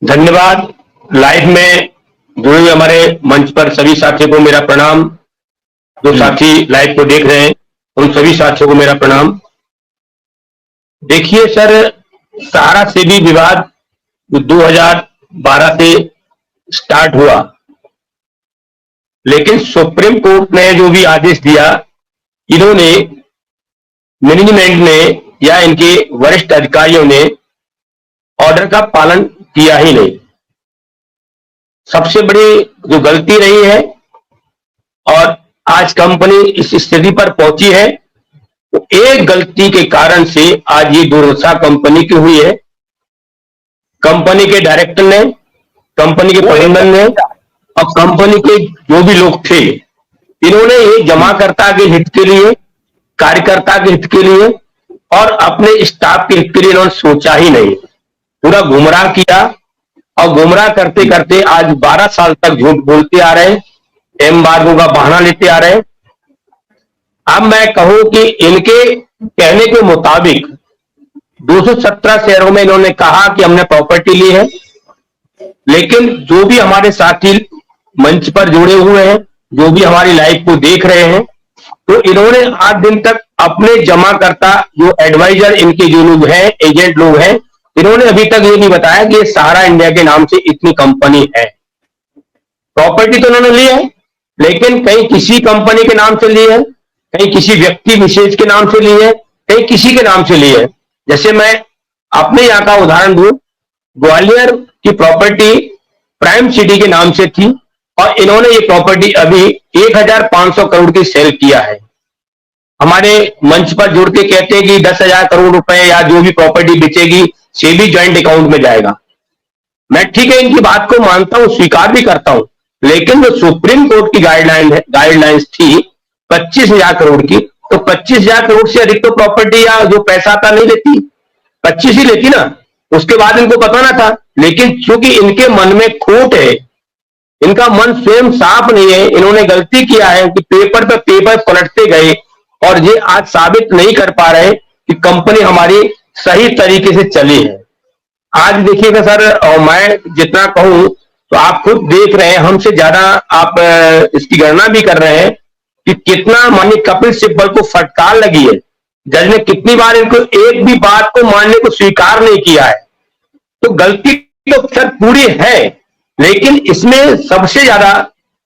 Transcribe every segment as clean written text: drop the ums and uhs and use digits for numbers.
धन्यवाद। लाइव में जुड़े हुए हमारे मंच पर सभी साथियों को मेरा प्रणाम। जो साथी लाइव को देख रहे हैं उन सभी साथियों को मेरा प्रणाम। देखिए सर, सहारा से भी विवाद 2012 से स्टार्ट हुआ, लेकिन सुप्रीम कोर्ट ने जो भी आदेश दिया, इन्होंने मैनेजमेंट ने या इनके वरिष्ठ अधिकारियों ने ऑर्डर का पालन किया ही नहीं। सबसे बड़ी जो गलती रही है और आज कंपनी इस स्थिति पर पहुंची है, तो एक गलती के कारण से आज ये दुर्दशा कंपनी की हुई है। कंपनी के डायरेक्टर ने, कंपनी के प्रबंधन ने और कंपनी के जो भी लोग थे, इन्होंने ये जमाकर्ता के हित के लिए, कार्यकर्ता के हित के लिए और अपने स्टाफ के हित के लिए इन्होंने सोचा ही नहीं। पूरा गुमराह किया और गुमराह करते करते आज 12 साल तक झूठ बोलते आ रहे हैं, एम्बार्गो का बहाना लेते आ रहे हैं। अब मैं कहूं कि इनके कहने के मुताबिक 217 शहरों में इन्होंने कहा कि हमने प्रॉपर्टी ली है, लेकिन जो भी हमारे साथी मंच पर जुड़े हुए हैं, जो भी हमारी लाइव को देख रहे हैं, तो इन्होंने 8 दिन तक अपने जमाकर्ता जो एडवाइजर इनके जो लोग हैं, एजेंट लोग हैं, इन्होंने अभी तक ये नहीं बताया कि सहारा इंडिया के नाम से इतनी कंपनी है। प्रॉपर्टी तो उन्होंने ली है, लेकिन कहीं किसी कंपनी के नाम से ली है, कहीं किसी व्यक्ति विशेष के नाम से ली है, कहीं किसी के नाम से ली है। जैसे मैं अपने यहाँ का उदाहरण दूं, ग्वालियर की प्रॉपर्टी प्राइम सिटी के नाम से थी और इन्होंने ये प्रॉपर्टी अभी 1500 करोड़ की सेल किया है। हमारे मंच पर जुड़ के कहते हैं कि 10,000 करोड़ रुपए या जो भी प्रॉपर्टी बेचेगी सेबी ज्वाइंट अकाउंट में जाएगा। मैं ठीक है, इनकी बात को मानता हूं, स्वीकार भी करता हूं, लेकिन जो सुप्रीम कोर्ट की गाइडलाइंस थी 25,000 करोड़ की, तो 25,000 करोड़ से अधिक तो प्रॉपर्टी या जो पैसा आता नहीं लेती, 25 ही लेती ना। उसके बाद इनको पता ना था, लेकिन चूंकि इनके मन में खोट है, इनका मन स्वयं साफ नहीं है, इन्होंने गलती किया है कि पेपर पे पेपर पलटते गए और ये आज साबित नहीं कर पा रहे कि कंपनी हमारी सही तरीके से चली है। आज देखिएगा सर, और मैं जितना कहूं तो आप खुद देख रहे हैं, हमसे ज्यादा आप इसकी गणना भी कर रहे हैं कि कितना माननीय कपिल सिब्बल को फटकार लगी है। जज ने कितनी बार इनको एक भी बात को मानने को स्वीकार नहीं किया है। तो गलती तो सर पूरी है, लेकिन इसमें सबसे ज्यादा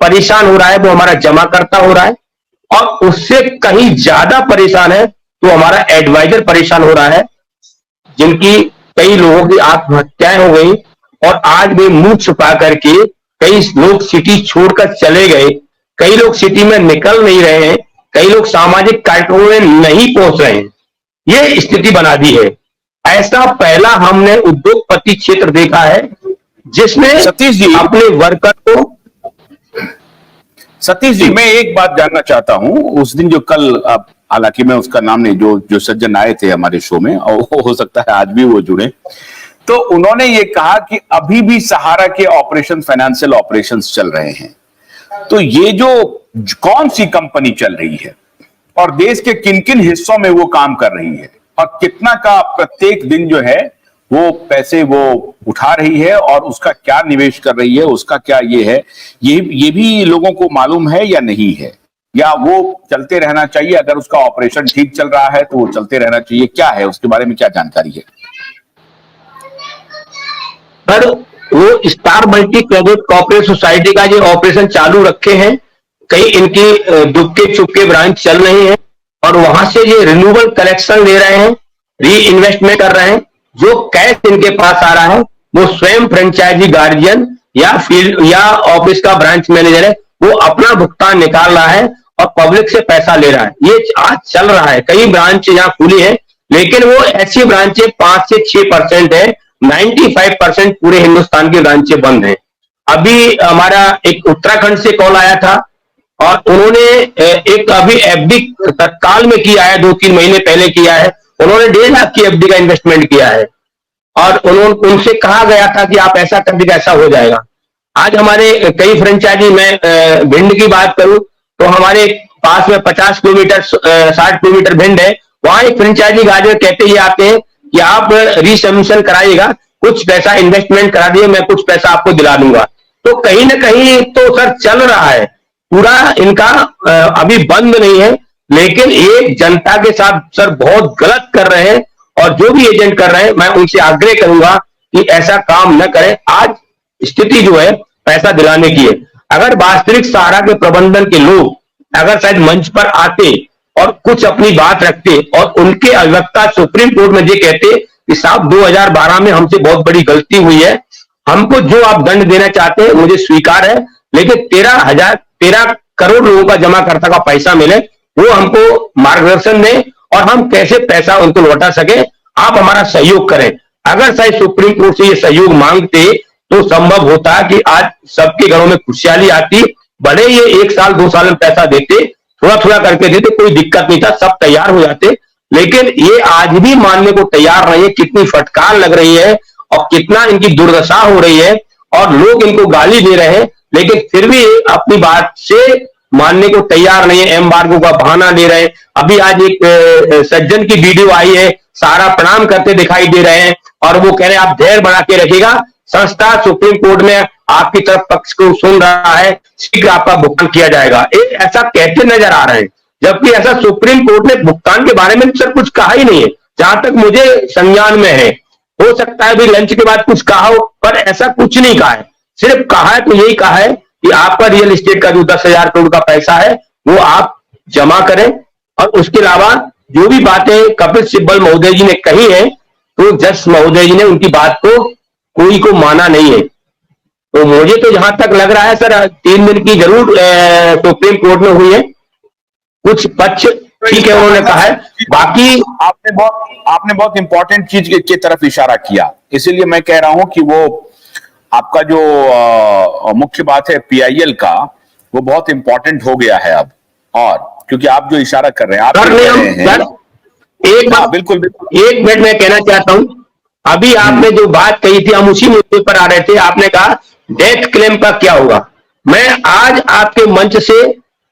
परेशान हो रहा है वो हमारा जमाकर्ता हो रहा है, और उससे कहीं ज्यादा परेशान है तो हमारा एडवाइजर परेशान हो रहा है, जिनकी कई लोगों की आत्महत्याएं हो गई और आज वे मुंह छुपा करके कई लोग सिटी छोड़कर चले गए, कई लोग सिटी में निकल नहीं रहे हैं, कई लोग सामाजिक कार्यक्रमों में नहीं पहुंच रहे हैं। ये स्थिति बना दी है। ऐसा पहला हमने उद्योगपति क्षेत्र देखा है जिसमें सतीश जी अपने वर्कर को। सतीश जी, मैं एक बात जानना चाहता हूं। उस दिन जो कल, हालांकि मैं उसका नाम नहीं, जो सज्जन आए थे हमारे शो में, और हो सकता है आज भी वो जुड़े, तो उन्होंने ये कहा कि अभी भी सहारा के ऑपरेशन, फाइनेंशियल ऑपरेशंस चल रहे हैं। तो ये जो कौन सी कंपनी चल रही है और देश के किन किन हिस्सों में वो काम कर रही है और कितना का प्रत्येक दिन जो है वो पैसे वो उठा रही है और उसका क्या निवेश कर रही है, उसका क्या ये है, ये भी लोगों को मालूम है या नहीं है, या वो चलते रहना चाहिए? अगर उसका ऑपरेशन ठीक चल रहा है तो वो चलते रहना चाहिए, क्या है उसके बारे में क्या जानकारी है? सर, वो star multi credit corporate society का जो ऑपरेशन चालू रखे हैं, कई इनकी दुबके चुपके ब्रांच चल रही हैं और वहां से ये रिन्यूएबल कलेक्शन ले रहे हैं, री इन्वेस्टमेंट कर रहे हैं। जो कैश इनके पास आ रहा है वो स्वयं फ्रेंचाइजी गार्जियन या फील्ड या ऑफिस का ब्रांच मैनेजर है, वो अपना भुगतान निकाल रहा है और पब्लिक से पैसा ले रहा है। ये आज चल रहा है। कई ब्रांच यहाँ खुली है, लेकिन वो ऐसी ब्रांचें 5 से 6% है, 95% पूरे हिंदुस्तान की ब्रांचें बंद हैं। अभी हमारा एक उत्तराखंड से कॉल आया था और उन्होंने एक अभी एफडी तत्काल में किया है, 2-3 महीने पहले किया है। उन्होंने 1.5 लाख की एफडी का इन्वेस्टमेंट किया है और उनसे कहा गया था कि आप ऐसा कर दीजिए, ऐसा हो जाएगा। आज हमारे कई फ्रेंचाइजी, मैं भिंड की बात करूं तो हमारे पास में 50 किलोमीटर 60 किलोमीटर भिंड है, वहां एक फ्रेंचाइजी गार्जियन कहते ही आते हैं कि आप रीसब्मिशन कराइएगा, कुछ पैसा इन्वेस्टमेंट करा दिए, मैं कुछ पैसा आपको दिला दूंगा। तो कहीं ना कहीं तो सर चल रहा है पूरा इनका, अभी बंद नहीं है, लेकिन एक जनता के साथ सर बहुत गलत कर रहे हैं। और जो भी एजेंट कर रहे हैं, मैं उनसे आग्रह करूंगा कि ऐसा काम न करें। आज स्थिति जो है पैसा दिलाने की है। अगर वास्तविक सहारा के प्रबंधन के लोग अगर शायद मंच पर आते और कुछ अपनी बात रखते और उनके अधिवक्ता सुप्रीम कोर्ट में ये कहते कि साहब 2012 में हमसे बहुत बड़ी गलती हुई है, हमको जो आप दंड देना चाहते हैं मुझे स्वीकार है, लेकिन 13 करोड़ लोगों का जमा करता का पैसा मिले, वो हमको मार्गदर्शन दें और हम कैसे पैसा उनको लौटा सके, आप हमारा सहयोग करें। अगर शायद सुप्रीम कोर्ट से ये सहयोग मांगते तो संभव होता कि आज सबके घरों में खुशहाली आती। भले ये 1 साल 2 साल में पैसा देते, थोड़ा थोड़ा करके देते, कोई दिक्कत नहीं था, सब तैयार हो जाते। लेकिन ये आज भी मानने को तैयार नहीं है कितनी फटकार लग रही है और कितना इनकी दुर्दशा हो रही है, और लोग इनको गाली दे रहे हैं, लेकिन फिर भी अपनी बात से मानने को तैयार नहीं है, एम्बार्गो का बहाना दे रहे हैं। अभी आज एक सज्जन की वीडियो आई है, सारा प्रणाम करते दिखाई दे रहे हैं और वो कह रहे हैं आप धैर्य बना के रखिएगा, संस्था सुप्रीम कोर्ट में आपकी तरफ पक्ष को सुन रहा है, शीघ्र आपका भुगतान किया जाएगा, ऐसा कहते नजर आ रहे हैं। जबकि ऐसा सुप्रीम कोर्ट ने भुगतान के बारे में सर कुछ कहा ही नहीं है, जहां तक मुझे संज्ञान में है। हो सकता है भी लंच के बाद कुछ कहा हो, पर ऐसा कुछ नहीं कहा है। सिर्फ कहा है तो यही कहा है कि आपका रियल एस्टेट का जो 10,000 करोड़ का पैसा है वो आप जमा करें, और उसके अलावा जो भी बातें कपिल सिब्बल महोदय जी ने कही है, तो जज महोदय जी ने उनकी बात को कोई को माना नहीं है। तो मुझे तो जहां तक लग रहा है सर 3 दिन की जरूर सुप्रीम कोर्ट में हुई है, कुछ पक्ष ठीक है उन्होंने कहा है, बाकी आपने बहुत इंपॉर्टेंट चीज की तरफ इशारा किया, इसीलिए मैं कह रहा हूं कि वो आपका जो मुख्य बात है पीआईएल का, वो बहुत इंपॉर्टेंट हो गया है अब। और क्योंकि आप जो इशारा कर रहे हैं, आप एक बात बिल्कुल एक मिनट में कहना चाहता हूं, अभी आपने जो बात कही थी हम उसी मुद्दे पर आ रहे थे। आपने कहा डेथ क्लेम का क्या होगा। मैं आज आपके मंच से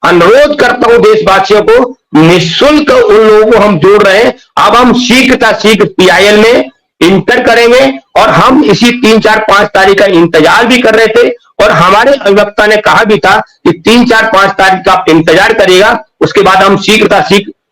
अनुरोध करता हूं देशवासियों को, निःशुल्क उन लोगों को हम जोड़ रहे हैं। अब हम शीघ्र पीआईएल में इंटर करेंगे, और हम इसी 3, 4, 5 तारीख का इंतजार भी कर रहे थे, और हमारे अधिवक्ता ने कहा भी था कि 3, 4, 5 तारीख का आप इंतजार करिएगा, उसके बाद हम शीघ्र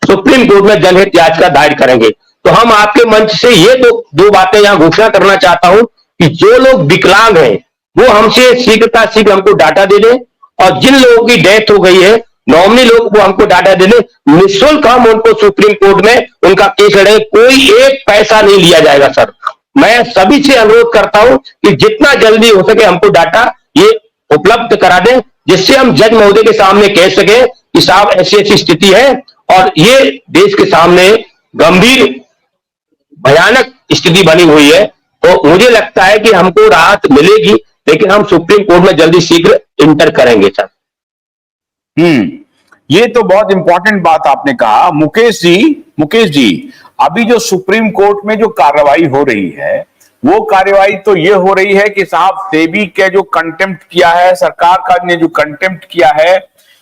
सुप्रीम कोर्ट में जनहित याचिका दायर करेंगे। तो हम आपके मंच से ये दो बातें यहां घोषणा करना चाहता हूं कि जो लोग विकलांग हैं वो हमसे शीघ्र हमको डाटा दे दें, और जिन लोगों की डेथ हो गई है नॉमिनी लोग, वो हमको डाटा दे दें, निःशुल्क हम उनको सुप्रीम कोर्ट में उनका केस लड़े, कोई एक पैसा नहीं लिया जाएगा। सर मैं सभी से अनुरोध करता हूं कि जितना जल्दी हो सके हमको डाटा ये उपलब्ध करा दें, जिससे हम जज महोदय के सामने कह सके कि साहब ऐसी स्थिति है और ये देश के सामने गंभीर भयानक स्थिति बनी हुई है। तो मुझे लगता है कि हमको राहत मिलेगी, लेकिन हम सुप्रीम कोर्ट में जल्दी शीघ्र इंटर करेंगे सर। ये तो बहुत इंपॉर्टेंट बात आपने कहा मुकेश जी, अभी जो सुप्रीम कोर्ट में जो कार्रवाई हो रही है, वो कार्रवाई तो ये हो रही है कि साहब सेबी के जो कंटेम्प्ट किया है, सरकार का ने जो कंटेम्प्ट किया है,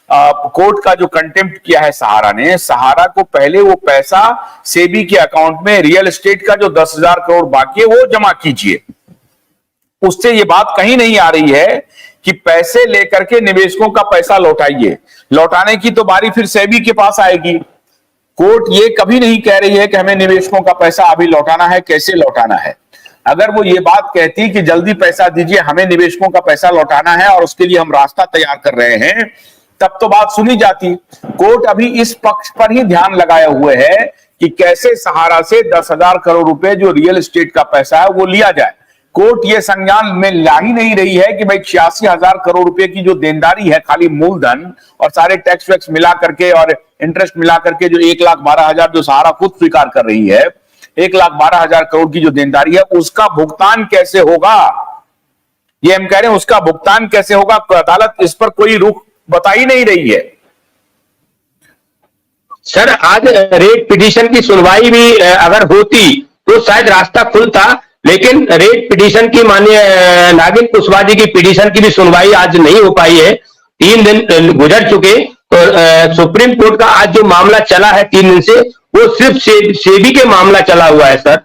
कोर्ट का जो कंटेम्प्ट किया है सहारा ने, सहारा को पहले वो पैसा सेबी के अकाउंट में रियल एस्टेट का जो 10,000 करोड़ बाकी है वो जमा कीजिए। उससे ये बात कहीं नहीं आ रही है कि पैसे लेकर के निवेशकों का पैसा लौटाइए। लौटाने की तो बारी फिर सेबी के पास आएगी। कोर्ट ये कभी नहीं कह रही है कि हमें निवेशकों का पैसा अभी लौटाना है, कैसे लौटाना है। अगर वो ये बात कहती कि जल्दी पैसा दीजिए, हमें निवेशकों का पैसा लौटाना है और उसके लिए हम रास्ता तैयार कर रहे हैं, तब तो बात सुनी जाती। कोर्ट अभी इस पक्ष पर ही ध्यान लगाए हुए है कि कैसे सहारा से 10,000 करोड़ रुपए जो रियल एस्टेट का पैसा है वो लिया जाए। कोर्ट ये संज्ञान में ला ही नहीं रही है कि भाई 86,000 करोड़ रुपए की जो देनदारी है, खाली मूलधन और सारे टैक्स वैक्स मिला करके और इंटरेस्ट मिला करके जो 1,12,000 जो सहारा खुद स्वीकार कर रही है, 1,12,000 करोड़ की जो देनदारी है उसका भुगतान कैसे होगा, ये हम कह रहे हैं उसका भुगतान कैसे होगा। अदालत इस पर कोई रुख बता ही नहीं रही है। सर आज रेट पिटीशन की सुनवाई भी अगर होती तो शायद रास्ता खुलता, लेकिन रेट पिटीशन की माननीय नागिन कुशवाहा जी की पिटीशन की भी सुनवाई आज नहीं हो पाई है। 3 दिन गुजर चुके, तो सुप्रीम कोर्ट का आज जो मामला चला है 3 दिन से, वो सिर्फ सेबी के मामला चला हुआ है सर।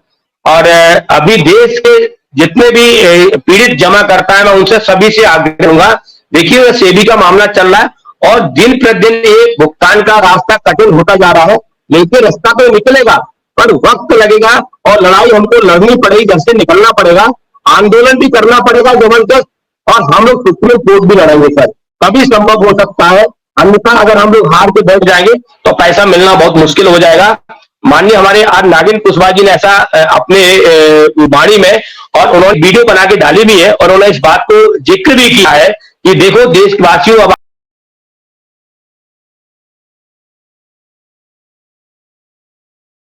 और अभी देश के जितने भी पीड़ित जमा करता है मैं उनसे सभी से आग्रह करूंगा। देखिए सेबी का मामला चल रहा है और दिन प्रतिदिन ये भुगतान का रास्ता कठिन होता जा रहा है, लेकिन रास्ता तो निकलेगा पर वक्त लगेगा और लड़ाई हमको लड़नी पड़ेगी, घर से निकलना पड़ेगा, आंदोलन भी करना पड़ेगा जबरदस्त, और हम लोग सुप्रीम कोर्ट भी लड़ेंगे सर, तभी संभव हो सकता है। अन्यथा अगर हम लोग हार के बैठ जाएंगे तो पैसा मिलना बहुत मुश्किल हो जाएगा। माननीय हमारे आज नागिन कुशवाहा जी ने ऐसा अपने वाणी में और उन्होंने वीडियो बना के डाली भी है और उन्होंने इस बात को जिक्र भी किया है कि देखो देशवासियों अब